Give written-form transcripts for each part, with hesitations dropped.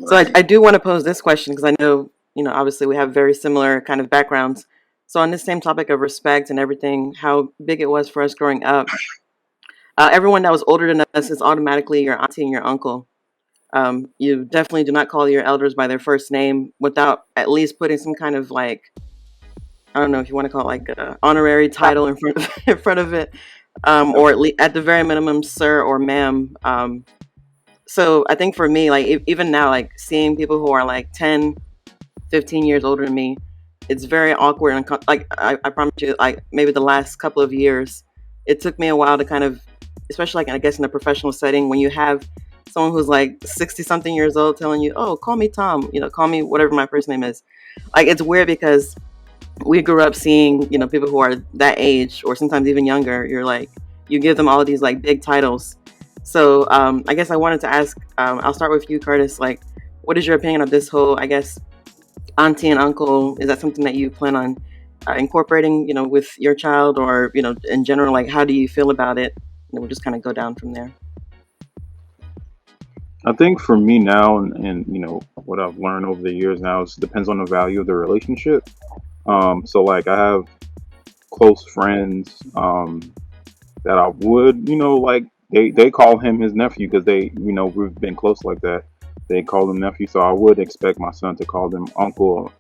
So I do want to pose this question because I know, obviously we have very similar kind of backgrounds. So on this same topic of respect and everything, how big it was for us growing up, everyone that was older than us is automatically your auntie and your uncle. You definitely do not call your elders by their first name without at least putting some kind of like, I don't know if you want to call it like a honorary title in front of, in front of it, or at the very minimum, sir or ma'am. So I think for me, like even now, like seeing people who are like 10, 15 years older than me, it's very awkward and like I promise you, like maybe the last couple of years, it took me a while to kind of, especially like I guess in a professional setting, when you have someone who's like 60 something years old telling you, "Oh, call me Tom," call me whatever my first name is. Like it's weird because we grew up seeing, people who are that age or sometimes even younger. You're like, you give them all of these like big titles. So I guess I wanted to ask, I'll start with you, Curtis. Like, what is your opinion of this whole, I guess, auntie and uncle? Is that something that you plan on incorporating, with your child, or in general? Like, how do you feel about it? And we'll just kind of go down from there. I think for me now, and what I've learned over the years now is it depends on the value of the relationship. So like I have close friends that I would, like they call him his nephew because they, we've been close like that. They call him nephew, so I would expect my son to call them uncle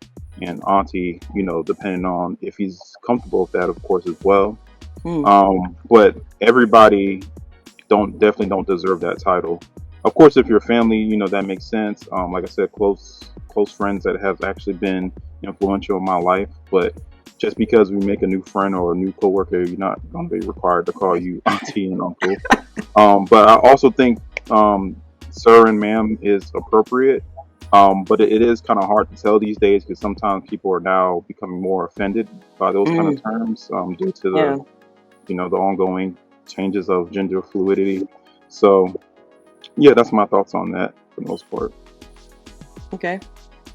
and auntie, depending on if he's comfortable with that, of course, as well. Mm. But everybody definitely don't deserve that title. Of course, if you're family, that makes sense. Like I said, close friends that have actually been influential in my life. But just because we make a new friend or a new coworker, you're not going to be required to call you auntie and uncle. But I also think sir and ma'am is appropriate. But it is kind of hard to tell these days because sometimes people are now becoming more offended by those kind of Mm. terms due to Yeah. the ongoing changes of gender fluidity. So yeah, that's my thoughts on that for the most part. Okay.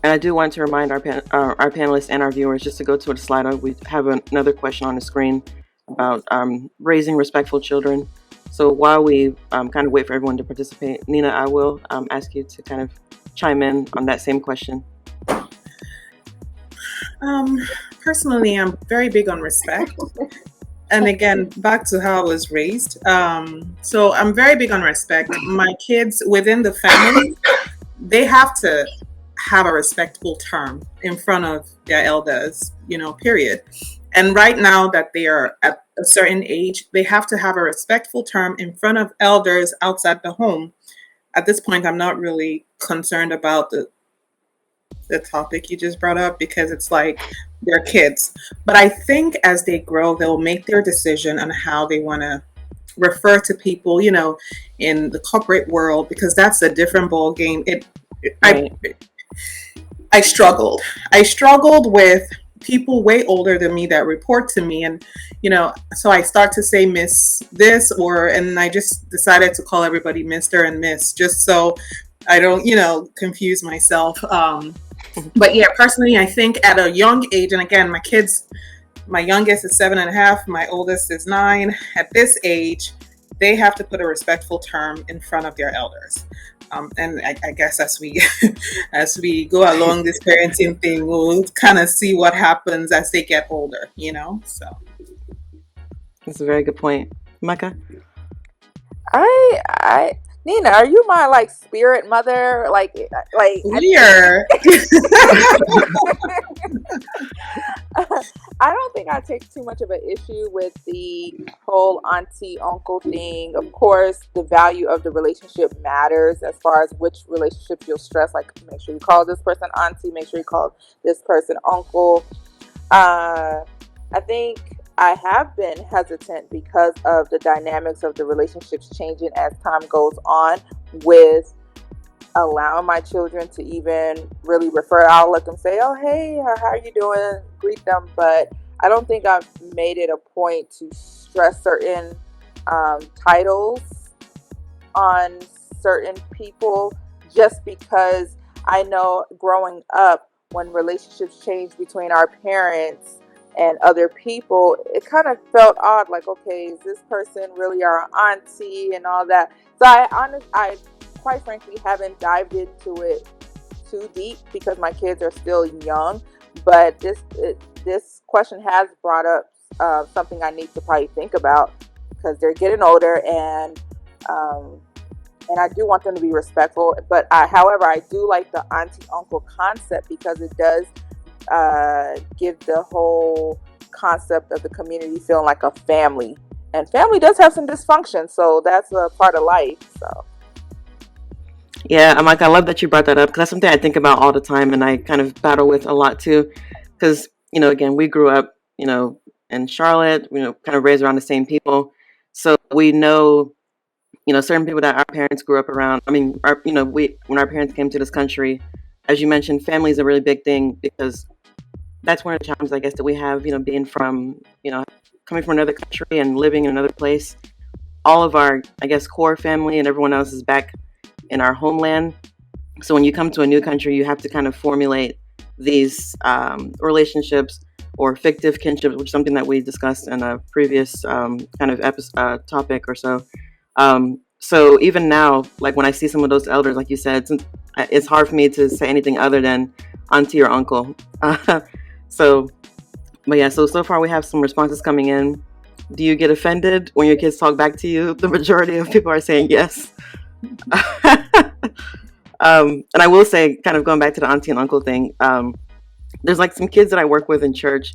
And I do want to remind our panelists and our viewers just to go to the Slido. We have another question on the screen about raising respectful children. So while we kind of wait for everyone to participate, Nina, I will ask you to kind of chime in on that same question. Personally, I'm very big on respect. And again, back to how I was raised. So I'm very big on respect. My kids within the family, they have to have a respectable term in front of their elders, period. And right now that they are at a certain age, they have to have a respectful term in front of elders outside the home. At this point, I'm not really concerned about the topic you just brought up because it's like they're kids. But I think as they grow, they'll make their decision on how they want to refer to people, in the corporate world, because that's a different ball game. Right. I struggled. I struggled with people way older than me that report to me, and so I start to say Miss this, and I just decided to call everybody Mister and Miss, just so I don't, confuse myself. But yeah, personally, I think at a young age, and again, my youngest is 7.5, my oldest is 9. At this age, they have to put a respectful term in front of their elders. And I guess as we as we go along this parenting thing, we'll kind of see what happens as they get older, So That's a very good point. Micah? Nina, are you my like spirit mother? weird. I don't think I take too much of an issue with the whole auntie uncle thing. Of course, the value of the relationship matters as far as which relationships you'll stress. Like, make sure you call this person auntie, make sure you call this person uncle. I think I have been hesitant because of the dynamics of the relationships changing as time goes on, with allowing my children to even really refer. I'll let them say, "Oh, hey, how are you doing?" Greet them, but I don't think I've made it a point to stress certain titles on certain people, just because I know growing up, when relationships change between our parents and other people, it kind of felt odd. Like, okay, is this person really our auntie and all that? So I quite frankly haven't dived into it too deep because my kids are still young. But this question has brought up something I need to probably think about because they're getting older, and I do want them to be respectful. But however, I do like the auntie uncle concept because it does give the whole concept of the community feeling like a family. And family does have some dysfunction, so that's a part of life. So Yeah, I'm like, I love that you brought that up because that's something I think about all the time and I kind of battle with a lot too. Because, again, we grew up, in Charlotte, kind of raised around the same people. So we know, certain people that our parents grew up around. I mean, when our parents came to this country, as you mentioned, family is a really big thing because that's one of the challenges, I guess, that we have, being from, coming from another country and living in another place. All of our, I guess, core family and everyone else is back in our homeland. So when you come to a new country, you have to kind of formulate these relationships or fictive kinships, which is something that we discussed in a previous kind of topic or so. So even now, like when I see some of those elders, like you said, it's hard for me to say anything other than auntie or uncle. But yeah, so far we have some responses coming in. Do you get offended when your kids talk back to you? The majority of people are saying yes. And I will say, kind of going back to the auntie and uncle thing, there's like some kids that I work with in church,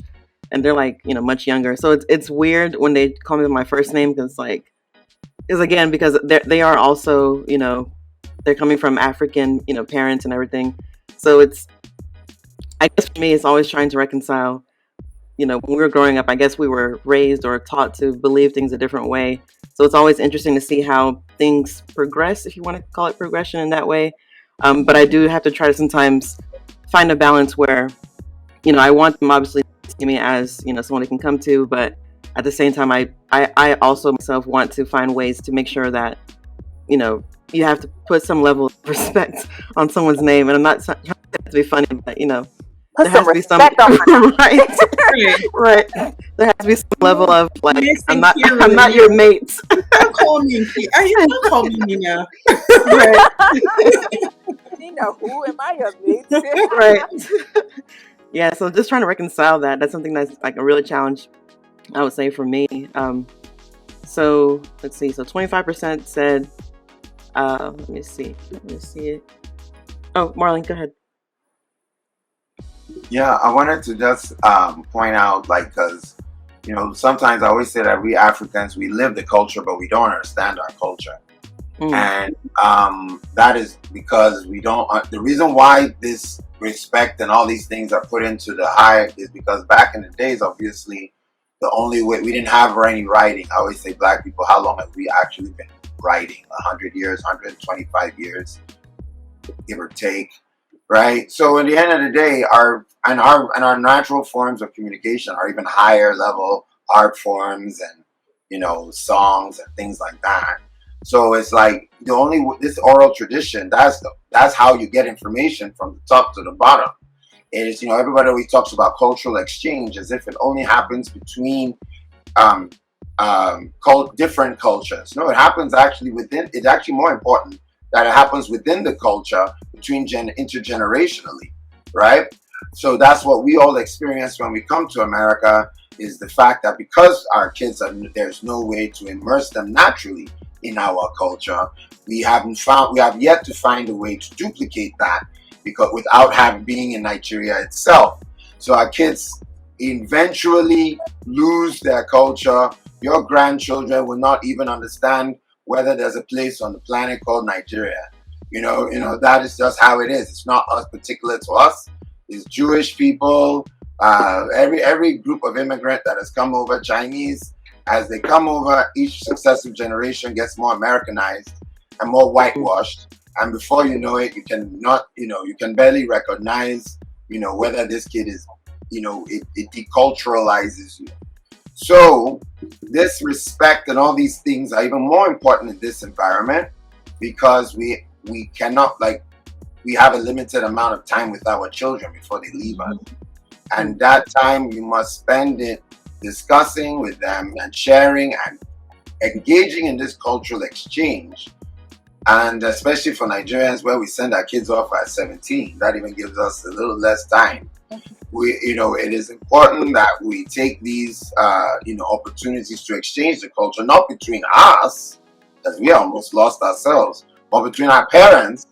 and they're like, much younger. So it's weird when they call me by my first name because because they are also, they're coming from African, parents and everything. So I guess for me, it's always trying to reconcile. When we were growing up, I guess we were raised or taught to believe things a different way. So it's always interesting to see how things progress, if you want to call it progression in that way. But I do have to try to sometimes find a balance where, I want them obviously to see me as, someone they can come to, but at the same time, I also myself want to find ways to make sure that, you have to put some level of respect on someone's name. And I'm not trying to be funny, but, put there some has to be some respect on my right, right. There has to be some level of like, I'm not Kira, your mate. Don't call me. Don't call me Nina. Right, Nina, who am I, a mate? right. Yeah, so just trying to reconcile that. That's something that's like a really challenge, I would say, for me. So let's see. So 25% said. Let me see it. Oh, Marlene, go ahead. Yeah, I wanted to just point out, like, because, sometimes I always say that we Africans, we live the culture, but we don't understand our culture. And that is because we don't, the reason why this respect and all these things are put into the high is because back in the days, obviously, the only way, we didn't have any writing. I always say, Black people, how long have we actually been writing? 100 years, 125 years, give or take. Right. So at the end of the day, our natural forms of communication are even higher level art forms and songs and things like that. So it's like this oral tradition. That's how you get information from the top to the bottom. It is everybody always talks about cultural exchange as if it only happens between different cultures. No, it happens actually within. It's actually more important that it happens within the culture between intergenerationally, right? So that's what we all experience when we come to America, is the fact that because our kids there's no way to immerse them naturally in our culture, we have yet to find a way to duplicate that, because without being in Nigeria itself. So our kids eventually lose their culture. Your grandchildren will not even understand whether there's a place on the planet called Nigeria. That is just how it is. It's not us particular to us. It's Jewish people, every group of immigrant that has come over, Chinese, as they come over, each successive generation gets more Americanized and more whitewashed. And before you know it, you can barely recognize, whether this kid is, it deculturalizes you. So this respect and all these things are even more important in this environment, because we cannot, we have a limited amount of time with our children before they leave us. And that time you must spend it discussing with them and sharing and engaging in this cultural exchange, And especially for Nigerians, where we send our kids off at 17, that even gives us a little less time. It is important that we take these, opportunities to exchange the culture, not between us, because we almost lost ourselves, but between our parents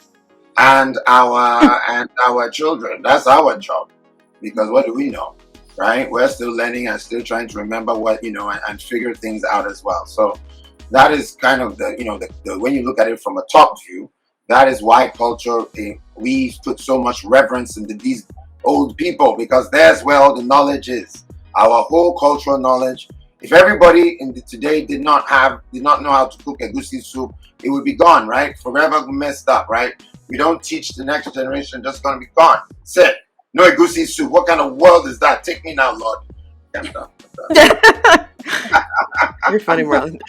and our children. That's our job, because what do we know, right? We're still learning and still trying to remember what and figure things out as well. So that is kind of the when you look at it from a top view, that is why culture, we put so much reverence into these old people, because there's where all the knowledge is, our whole cultural knowledge. If everybody today did not know how to cook egusi soup, it would be gone, right? Forever messed up, right? We don't teach the next generation, just gonna be gone. Said, no egusi soup. What kind of world is that? Take me now, Lord. I'm done. You're funny, Marlon.